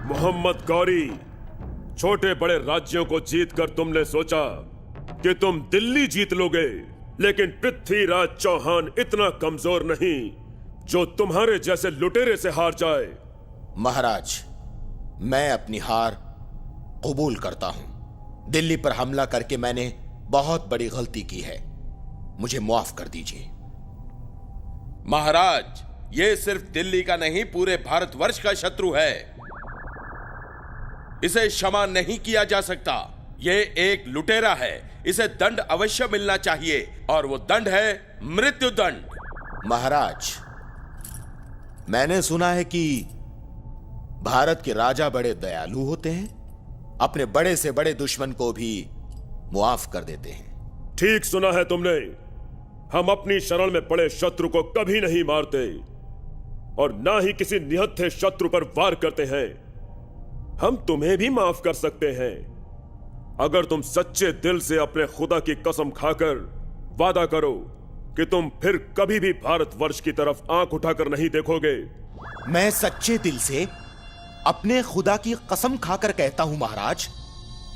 मोहम्मद गौरी, छोटे बड़े राज्यों को जीतकर तुमने सोचा कि तुम दिल्ली जीत लोगे, लेकिन पृथ्वीराज चौहान इतना कमजोर नहीं जो तुम्हारे जैसे लुटेरे से हार जाए। महाराज, मैं अपनी हार कबूल करता हूं। दिल्ली पर हमला करके मैंने बहुत बड़ी गलती की है, मुझे माफ कर दीजिए। महाराज, ये सिर्फ दिल्ली का नहीं, पूरे भारतवर्ष का शत्रु है। इसे क्षमा नहीं किया जा सकता। ये एक लुटेरा है, इसे दंड अवश्य मिलना चाहिए, और वो दंड है मृत्यु दंड। महाराज, मैंने सुना है कि भारत के राजा बड़े दयालु होते हैं, अपने बड़े से बड़े दुश्मन को भी मुआफ कर देते हैं। ठीक सुना है तुमने। हम अपनी शरण में पड़े शत्रु को कभी नहीं मारते और ना ही किसी निहत्थे शत्रु पर वार करते हैं। हम तुम्हें भी माफ कर सकते हैं अगर तुम सच्चे दिल से अपने खुदा की कसम खाकर वादा करो कि तुम फिर कभी भी भारतवर्ष की तरफ आंख उठाकर नहीं देखोगे। मैं सच्चे दिल से अपने खुदा की कसम खाकर कहता हूं महाराज,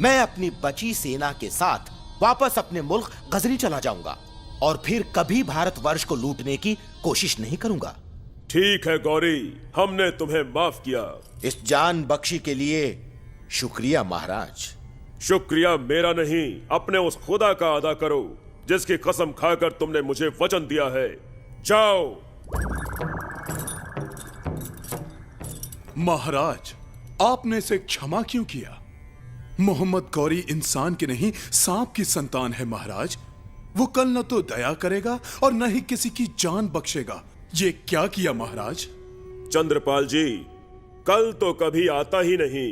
मैं अपनी बची सेना के साथ वापस अपने मुल्क गजनी चला जाऊंगा और फिर कभी भारतवर्ष को लूटने की कोशिश नहीं करूंगा। ठीक है गौरी, हमने तुम्हें माफ किया। इस जान बख्शी के लिए शुक्रिया महाराज। शुक्रिया मेरा नहीं, अपने उस खुदा का अदा करो जिसकी कसम खाकर तुमने मुझे वचन दिया है। जाओ। महाराज, आपने इसे क्षमा क्यों किया? मोहम्मद गौरी इंसान की नहीं, सांप की संतान है महाराज। वो कल न तो दया करेगा और न ही किसी की जान बख्शेगा। ये क्या किया महाराज? चंद्रपाल जी, कल तो कभी आता ही नहीं।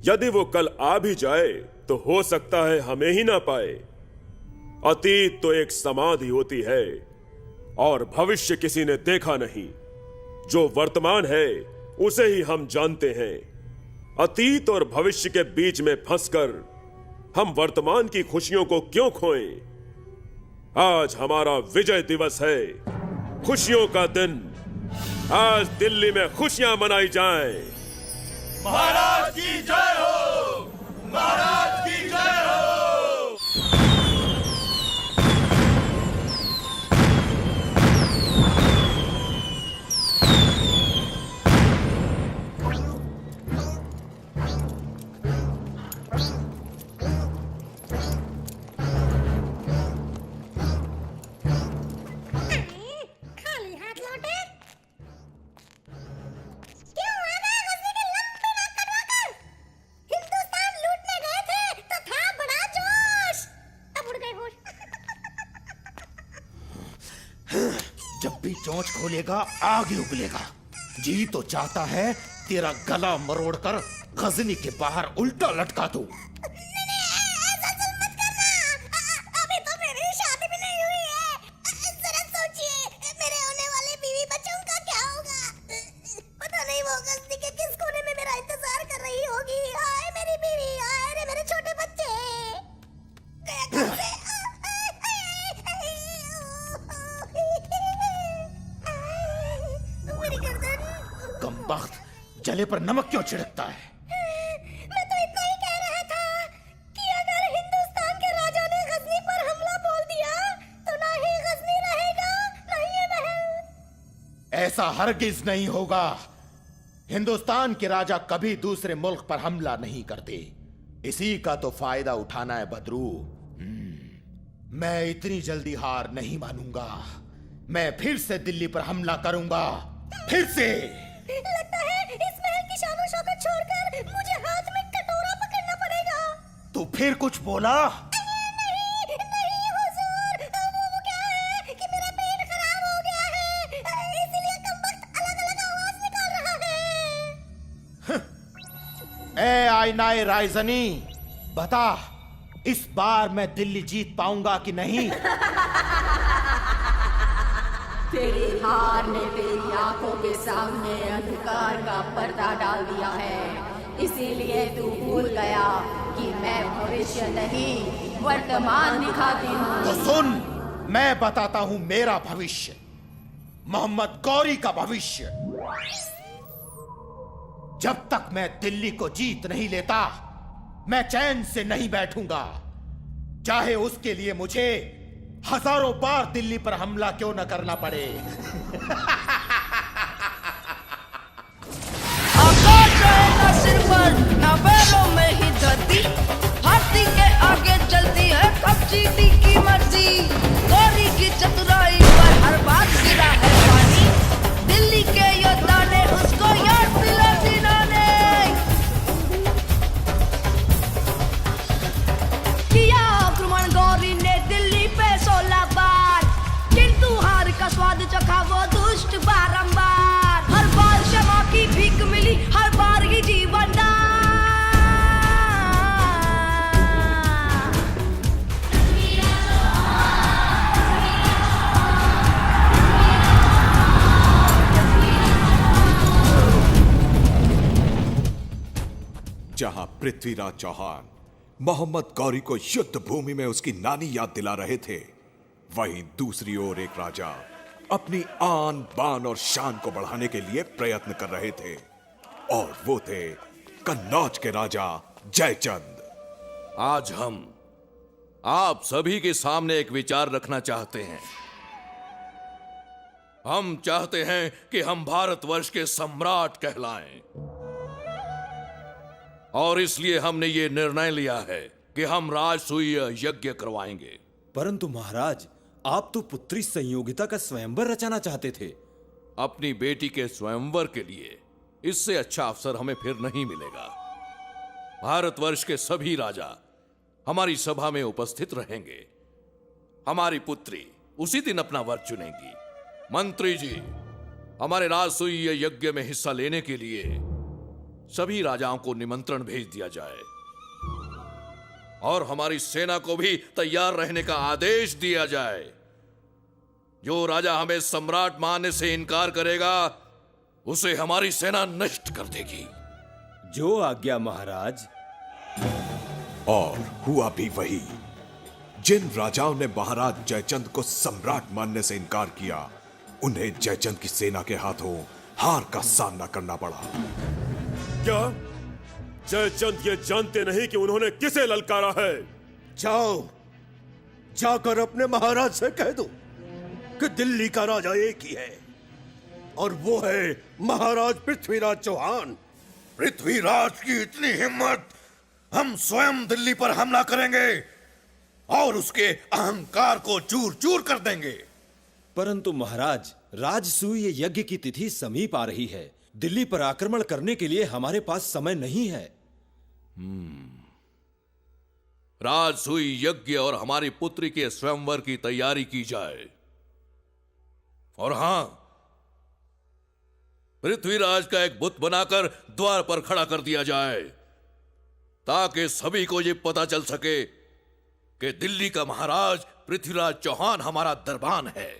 यदि वो कल आ भी जाए तो हो सकता है हमें ही ना पाए। अतीत तो एक समाधि होती है और भविष्य किसी ने देखा नहीं। जो वर्तमान है उसे ही हम जानते हैं। अतीत और भविष्य के बीच में फंसकर हम वर्तमान की खुशियों को क्यों खोएं? आज हमारा विजय दिवस है, खुशियों का दिन। आज दिल्ली में खुशियां मनाई जाएं। महाराज की जय हो! महाराज की जय हो! जब भी चोंच खोलेगा आगे उगलेगा। जी तो चाहता है तेरा गला मरोड़कर गजनी के बाहर उल्टा लटका दूं। अभी तो मेरी शादी भी नहीं हुई है। जरा सोचिए, मेरे होने वाले बीवी बच्चों का क्या होगा? पता नहीं वो गजनी के किस कोने में मेरा इंतजार कर रही होगी। हाय मेरी बीवी, हाय रे मेरे छोटे बच्चे। कमबख्त, जले पर नमक क्यों छिड़कता है? मैं तो इतना ही कह रहा था कि अगर हिंदुस्तान के राजा ने गजनी पर हमला बोल दिया तो ना ही गजनी रहेगा, ना ही ये महल। ऐसा हरगिज नहीं होगा। हिंदुस्तान के राजा कभी दूसरे मुल्क पर हमला नहीं करते। इसी का तो फायदा उठाना है बदरू। मैं इतनी जल्दी हार नहीं मानूंगा। मैं फिर से दिल्ली पर हमला करूंगा, फिर से। लगता है इस महल की शान और शौकत छोड़कर मुझे हाथ में कटोरा पकड़ना पड़ेगा। तू फिर कुछ बोला? नहीं नहीं हुजूर, वो क्या है कि मेरा पेट खराब हो गया है, इसीलिए कमबख्त अलग-अलग आवाज निकाल रहा है। ए आईनाए राइजनी, बता इस बार मैं दिल्ली जीत पाऊंगा कि नहीं? तेरी हार ने तेरी आंखों के सामने अंधकार का पर्दा डाल दिया है, इसीलिए तू भूल गया कि मैं भविष्य नहीं वर्तमान दिखाती हूँ। तो सुन, मैं बताता हूँ मेरा भविष्य। मोहम्मद गौरी का भविष्य। जब तक मैं दिल्ली को जीत नहीं लेता, मैं चैन से नहीं बैठूंगा, चाहे उसके लिए मुझे हजारों बार दिल्ली पर हमला क्यों न करना पड़े। आकाश है ना सिर पर, ना पैरों में ही धरती, हाथी के आगे चलती है कब्जीती की मर्जी। गौरी की चतुराई पर हर बात गिरा है पानी, दिल्ली के योद्धा ने उसको याद दिला दिलाने। किया आक्रमण गौरी ने दिल्ली पे 16 बार, किंतु हार का स्वाद चखा वो दुष्ट बारंबार। हर बार क्षमा की भीख मिली, हर बार ही जीवन दान। जहां पृथ्वीराज चौहान मोहम्मद गौरी को युद्ध भूमि में उसकी नानी याद दिला रहे थे, वहीं दूसरी ओर एक राजा अपनी आन बान और शान को बढ़ाने के लिए प्रयत्न कर रहे थे, और वो थे कन्नौज के राजा जयचंद। आज हम आप सभी के सामने एक विचार रखना चाहते हैं। हम चाहते हैं कि हम भारतवर्ष के सम्राट कहलाएं, और इसलिए हमने ये निर्णय लिया है कि हम राजसूय यज्ञ करवाएंगे। परंतु महाराज, आप तो पुत्री संयोगिता का स्वयंवर रचाना चाहते थे। अपनी बेटी के स्वयंवर के लिए इससे अच्छा अवसर हमें फिर नहीं मिलेगा। भारतवर्ष के सभी राजा हमारी सभा में उपस्थित रहेंगे। हमारी पुत्री उसी दिन अपना वर चुनेगी। मंत्री जी, हमारे राजसूय यज्ञ में हिस्सा लेने के लिए सभी राजाओं को निमंत्रण भेज दिया जाए, और हमारी सेना को भी तैयार रहने का आदेश दिया जाए। जो राजा हमें सम्राट मानने से इनकार करेगा, उसे हमारी सेना नष्ट कर देगी। जो आज्ञा महाराज। और हुआ भी वही। जिन राजाओं ने महाराज जयचंद को सम्राट मानने से इनकार किया, उन्हें जयचंद की सेना के हाथों हार का सामना करना पड़ा। क्या जयचंद ये जानते नहीं कि उन्होंने किसे ललकारा है? जाओ, जाकर अपने महाराज से कह दो कि दिल्ली का राजा एक ही है, और वो है महाराज पृथ्वीराज चौहान। पृथ्वीराज की इतनी हिम्मत, हम स्वयं दिल्ली पर हमला करेंगे और उसके अहंकार को चूर चूर कर देंगे। परंतु महाराज, राजसूय यज्ञ की तिथि समीप आ रही है। दिल्ली पर आक्रमण करने के लिए हमारे पास समय नहीं है। राजसूय यज्ञ और हमारी पुत्री के स्वयंवर की तैयारी की जाए। और हां, पृथ्वीराज का एक बुत बनाकर द्वार पर खड़ा कर दिया जाए, ताकि सभी को यह पता चल सके कि दिल्ली का महाराज पृथ्वीराज चौहान हमारा दरबान है।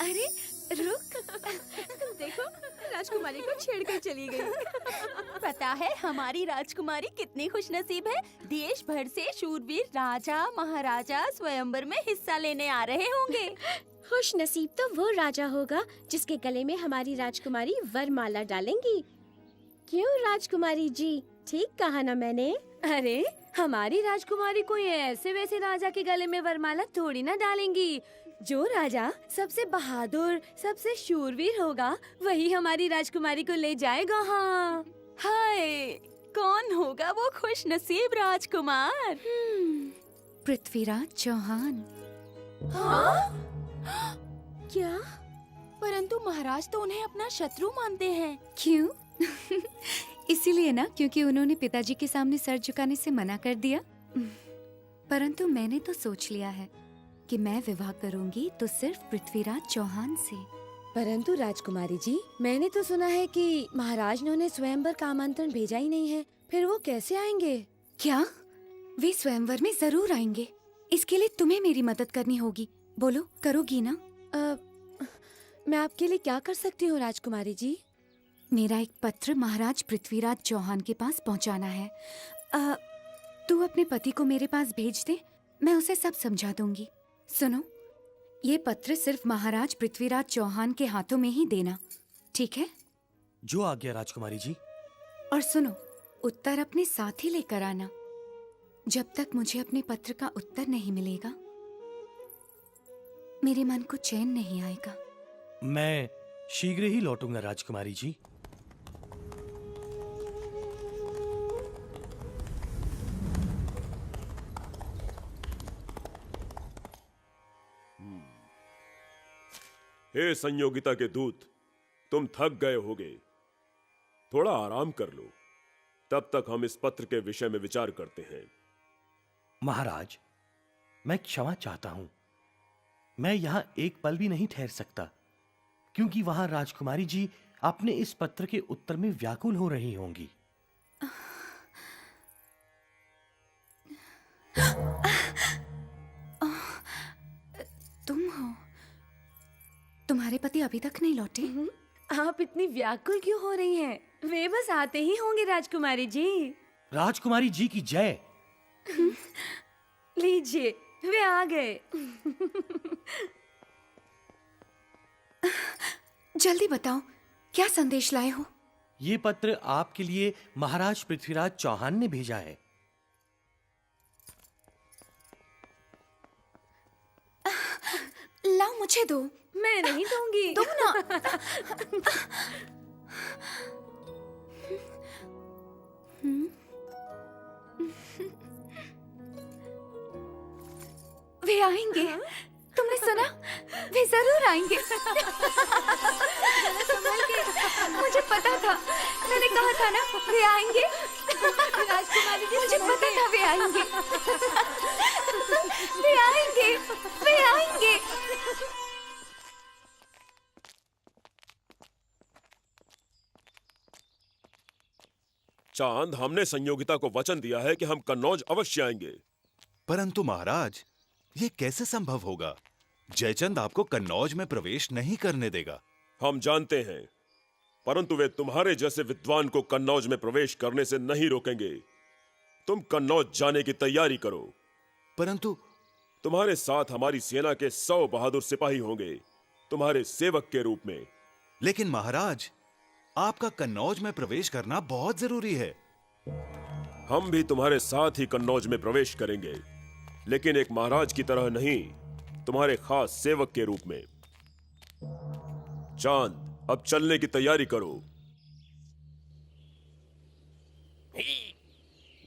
अरे रुक, देखो राजकुमारी को छेड़कर चली गई। पता है हमारी राजकुमारी कितनी खुशनसीब है। देश भर से शूरवीर राजा महाराजा स्वयंवर में हिस्सा लेने आ रहे होंगे। खुश नसीब तो वो राजा होगा जिसके गले में हमारी राजकुमारी वरमाला डालेंगी। क्यों राजकुमारी जी, ठीक कहा ना मैंने? अरे हमारी राजकुमारी कोई ऐसे वैसे राजा के गले में वरमाला थोड़ी ना डालेंगी। जो राजा सबसे बहादुर, सबसे शूरवीर होगा, वही हमारी राजकुमारी को ले जाएगा। हाँ, हाय, कौन होगा वो खुश नसीब राजकुमार? पृथ्वीराज चौहान। हाँ? क्या? परंतु महाराज तो उन्हें अपना शत्रु मानते हैं। क्यों? इसीलिए ना, क्योंकि उन्होंने पिताजी के सामने सर झुकाने से मना कर दिया। परंतु मैंने तो सोच लिया है कि मैं विवाह करूंगी तो सिर्फ पृथ्वीराज चौहान से। परंतु राजकुमारी जी, मैंने तो सुना है कि महाराज ने उन्हें स्वयंवर का आमंत्रण भेजा ही नहीं है, फिर वो कैसे आएंगे? क्या वे स्वयंवर में जरूर आएंगे? इसके लिए तुम्हें मेरी मदद करनी होगी। बोलो, करोगी ना? मैं आपके लिए क्या कर सकती हूँ राजकुमारी जी? मेरा एक पत्र महाराज पृथ्वीराज चौहान के पास पहुँचाना है। तू अपने पति को मेरे पास भेज दे, मैं उसे सब समझा दूंगी। सुनो, ये पत्र सिर्फ महाराज पृथ्वीराज चौहान के हाथों में ही देना, ठीक है? जो आज्ञा राजकुमारी जी। और सुनो, उत्तर अपने साथ ही लेकर आना। जब तक मुझे अपने पत्र का उत्तर नहीं मिलेगा, मेरे मन को चैन नहीं आएगा। मैं शीघ्र ही लौटूंगा राजकुमारी जी। हे संयोगिता के दूत, तुम थक गए होगे, थोड़ा आराम कर लो। तब तक हम इस पत्र के विषय में विचार करते हैं। महाराज, मैं क्षमा चाहता हूं। मैं यहां एक पल भी नहीं ठहर सकता, क्योंकि वहां राजकुमारी जी अपने इस पत्र के उत्तर में व्याकुल हो रही होंगी। तुम हो? तुम्हारे पति अभी तक नहीं लौटे? आप इतनी व्याकुल क्यों हो रही हैं? वे बस आते ही होंगे राजकुमारी जी। राजकुमारी जी की जय। लीजिए, वे आ गए। जल्दी बताओ, क्या संदेश लाए हो? ये पत्र आपके लिए महाराज पृथ्वीराज चौहान ने भेजा है। लाओ, मुझे दो। मैं नहीं दूंगी। दो ना। वे आएंगे। तुमने सुना? वे जरूर आएंगे। मुझे पता था, मैंने कहा था ना, वे आएंगे। राजकुमारी जी, मुझे पता था वे आएंगे। वे आएंगे, वे आएंगे। चांद, हमने संयोगिता को वचन दिया है कि हम कन्नौज अवश्य आएंगे। परंतु महाराज, ये कैसे संभव होगा? जयचंद आपको कन्नौज में प्रवेश नहीं करने देगा। हम जानते हैं, परंतु वे तुम्हारे जैसे विद्वान को कन्नौज में प्रवेश करने से नहीं रोकेंगे। तुम कन्नौज जाने की तैयारी करो। परंतु तुम्हारे साथ हमारी सेना के 100 बहादुर सिपाही होंगे, तुम्हारे सेवक के रूप में। लेकिन महाराज, आपका कन्नौज में प्रवेश करना बहुत जरूरी है। हम भी तुम्हारे साथ ही कन्नौज में प्रवेश करेंगे, लेकिन एक महाराज की तरह नहीं, तुम्हारे खास सेवक के रूप में। चांद, अब चलने की तैयारी करो।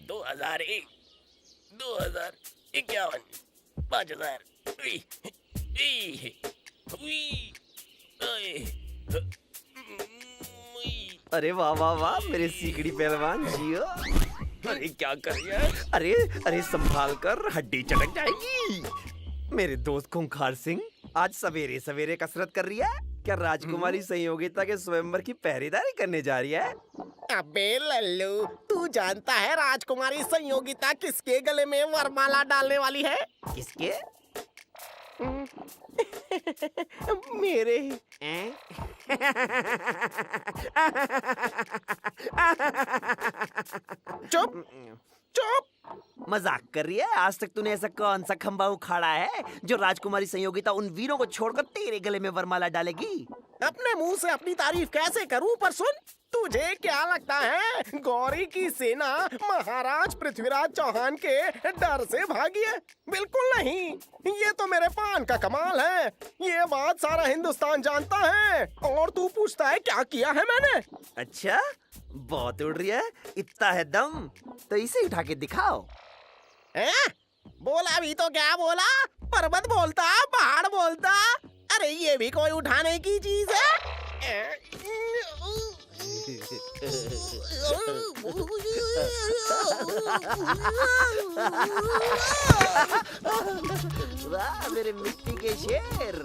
2001, 2051, 5000। अरे वाह वाह वाह, मेरे सीकड़ी पहलवान जियो। अरे क्या कर रही है? अरे अरे, संभाल कर, हड्डी चटक जाएगी। मेरे दोस्त खूंखार सिंह आज सवेरे सवेरे कसरत कर रही है। क्या राजकुमारी संयोगिता के स्वयंवर की पहरेदारी करने जा रही है? अबे लल्लू, तू जानता है राजकुमारी संयोगिता किसके गले में वरमाला डालने वाली है? किसके? मेरे। चुप चुप। मजाक कर रही है? आज तक तूने ऐसा कौन सा खंबा उखाड़ा है जो राजकुमारी संयोगिता उन वीरों को छोड़कर तेरे गले में वरमाला डालेगी? अपने मुंह से अपनी तारीफ कैसे करूं? पर सुन, तुझे क्या लगता है गौरी की सेना महाराज पृथ्वीराज चौहान के डर से भागी है? बिल्कुल नहीं, ये तो मेरे पान का कमाल है। ये बात सारा हिंदुस्तान जानता है, और तू पूछता है क्या किया है मैंने? अच्छा, बहुत उड़ रही है, इतना है दम तो इसे उठा के दिखाओ। बोला भी तो क्या बोला? पर्वत बोलता, पहाड़ बोलता। अरे ये भी कोई उठाने की चीज है? वाह मेरे मिट्टी के शेर।